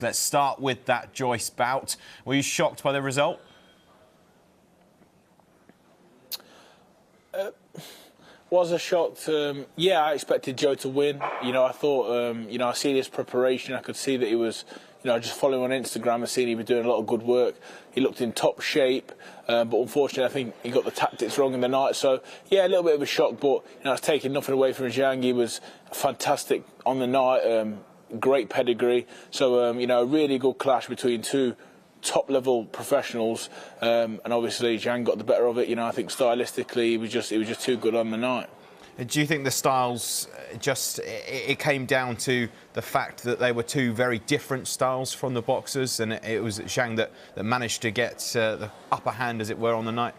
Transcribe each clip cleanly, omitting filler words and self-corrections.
Let's start with that Joyce bout. Were you shocked by the result? Was a shock. Yeah, I expected Joe to win. You know, I thought, you know, I seen his preparation. I could see that he was, you know, just following on Instagram and seeing he was doing a lot of good work. He looked in top shape, but unfortunately, I think he got the tactics wrong in the night. So, yeah, a little bit of a shock, but, you know, it's taking nothing away from Zhang. He was fantastic on the night, great pedigree. So, you know, a really good clash between two top-level professionals, and obviously Zhang got the better of it. You know, I think stylistically he was just too good on the night. Do you think the styles it came down to the fact that they were two very different styles from the boxers, and it was Zhang that managed to get the upper hand, as it were, on the night?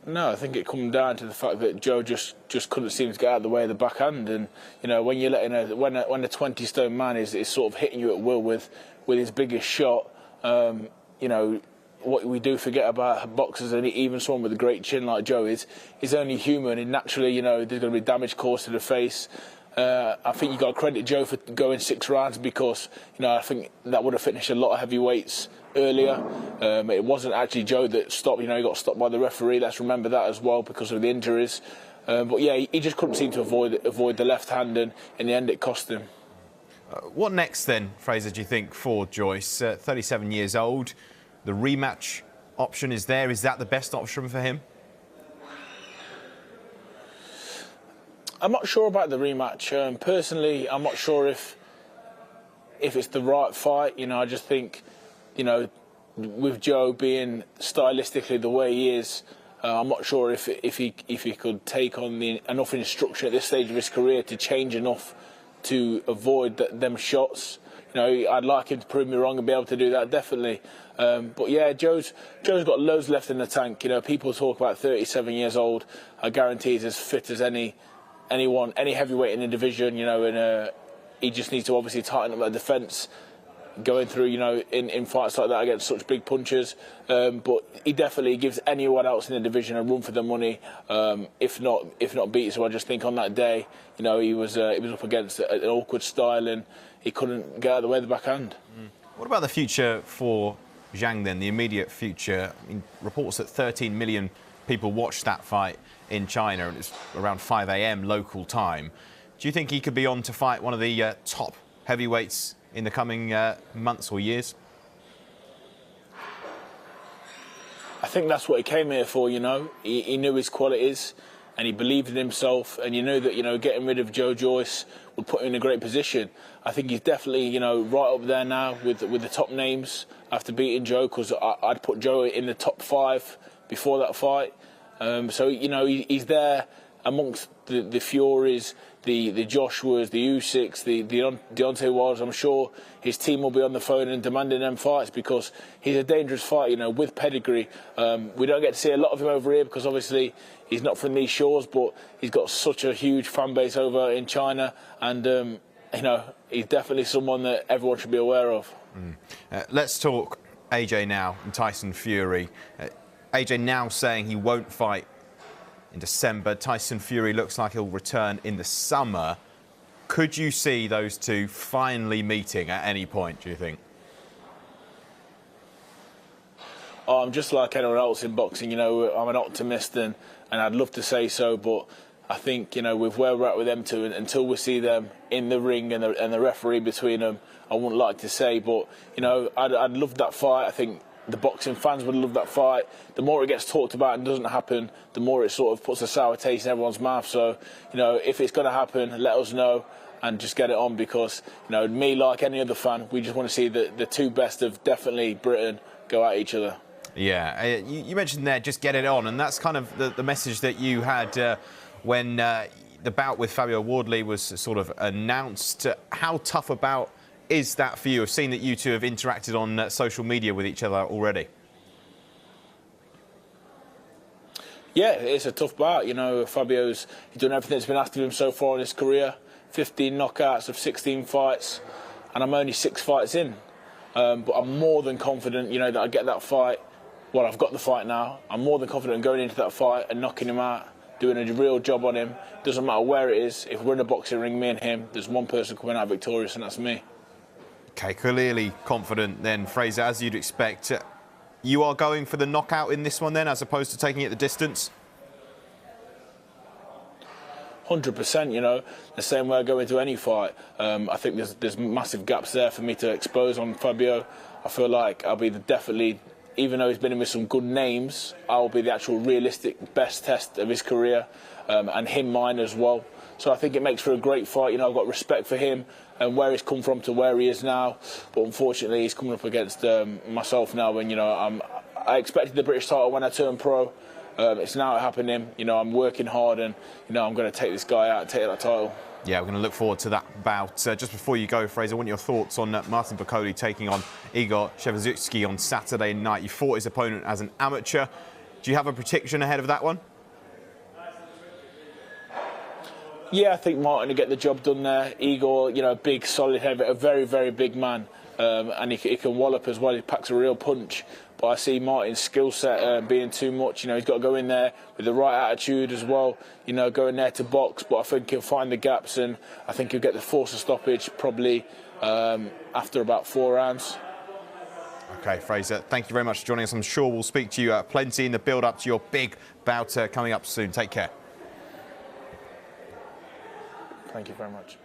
No, I think it come down to the fact that Joe just couldn't seem to get out of the way of the backhand, and you know, when you're letting when a 20-stone man is sort of hitting you at will with his biggest shot, you know, what we do forget about boxers, and even someone with a great chin like Joe is only human, and naturally, you know, there's going to be damage caused to the face. I think you got to credit Joe for going 6 rounds, because you know, I think that would have finished a lot of heavyweights earlier. It wasn't actually Joe that stopped. You know, he got stopped by the referee. Let's remember that as well, because of the injuries. But yeah, he just couldn't seem to avoid the left hand, and in the end, it cost him. What next then, Frazer? Do you think for Joyce? 37 years old, the rematch option is there. Is that the best option for him? I'm not sure about the rematch. Personally, I'm not sure if it's the right fight. You know, I just think, you know, with Joe being stylistically the way he is, I'm not sure if he could take on enough instruction at this stage of his career to change enough to avoid them shots. You know, I'd like him to prove me wrong and be able to do that, definitely. But yeah, Joe's got loads left in the tank. You know, people talk about 37 years old. I guarantee he's as fit as any heavyweight in the division. You know, and he just needs to obviously tighten up that defence, going through, you know, in fights like that against such big punchers. But he definitely gives anyone else in the division a run for the money, if not beat. So I just think on that day, you know, he was up against an awkward style, and he couldn't get out of the way of the backhand. What about the future for Zhang then, the immediate future? I mean, reports that 13 million people watched that fight in China, and it's around 5 a.m. local time. Do you think he could be on to fight one of the top heavyweights in the coming months or years? I think that's what he came here for. You know, he knew his qualities, and he believed in himself, and he knew that, you know, getting rid of Joe Joyce would put him in a great position. I think he's definitely, you know, right up there now with the top names after beating Joe, because I'd put Joe in the top 5 before that fight. So, you know, he's there amongst the Furies, the Joshuas, the Usyks, the Deontay Wilder. I'm sure his team will be on the phone and demanding them fights, because he's a dangerous fighter, you know, with pedigree. We don't get to see a lot of him over here because obviously he's not from these shores, but he's got such a huge fan base over in China, and you know, he's definitely someone that everyone should be aware of. Let's talk AJ now and Tyson Fury. AJ now saying he won't fight in December. Tyson Fury looks like he'll return in the summer. Could you see those two finally meeting at any point, do you think? Oh, I'm just like anyone else in boxing. You know, I'm an optimist, and I'd love to say so, but I think, you know, with where we're at with them two, until we see them in the ring and the referee between them, I wouldn't like to say. But, you know, I'd love that fight. I think the boxing fans would love that fight. The more it gets talked about and doesn't happen, the more it sort of puts a sour taste in everyone's mouth. So, you know, if it's going to happen, let us know and just get it on, because, you know, me, like any other fan, we just want to see the two best of definitely Britain go at each other. Yeah, you mentioned there, just get it on, and that's kind of the message that you had when the bout with Fabio Wardley was sort of announced. How tough a bout is that for you? I've seen that you two have interacted on social media with each other already. Yeah, it's a tough bout. You know, Fabio's done everything that's been asked of him so far in his career. 15 knockouts of 16 fights, and I'm only 6 fights in. But I'm more than confident, you know, that I get that fight. Well, I've got the fight now. I'm more than confident going into that fight and knocking him out doing a real job on him. Doesn't matter where it is. If we're in a boxing ring, me and him, there's one person coming out victorious, and that's me. Okay, clearly confident then, Frazer, as you'd expect. You are going for the knockout in this one then, as opposed to taking it the distance? 100%, you know, the same way I go into any fight. I think there's massive gaps there for me to expose on Fabio. I feel like I'll be definitely, even though he's been in with some good names, I'll be the actual realistic best test of his career, and him mine as well. So I think it makes for a great fight. You know, I've got respect for him and where he's come from to where he is now. But unfortunately, he's coming up against myself now. And, you know, I expected the British title when I turned pro. It's now happening. You know, I'm working hard and, you know, I'm going to take this guy out and take that title. Yeah, we're going to look forward to that bout. Just before you go, Frazer, I want your thoughts on Martin Bakole taking on Igor Shevchenko on Saturday night. You fought his opponent as an amateur. Do you have a prediction ahead of that one? Yeah, I think Martin will get the job done there. Igor, you know, big, solid heavy, a very, very big man. And he can wallop as well. He packs a real punch. But I see Martin's skill set being too much. You know, he's got to go in there with the right attitude as well. You know, go in there to box. But I think he'll find the gaps, and I think he'll get the force of stoppage probably after about 4 rounds. OK, Frazer, thank you very much for joining us. I'm sure we'll speak to you plenty in the build-up to your big bout coming up soon. Take care. Thank you very much.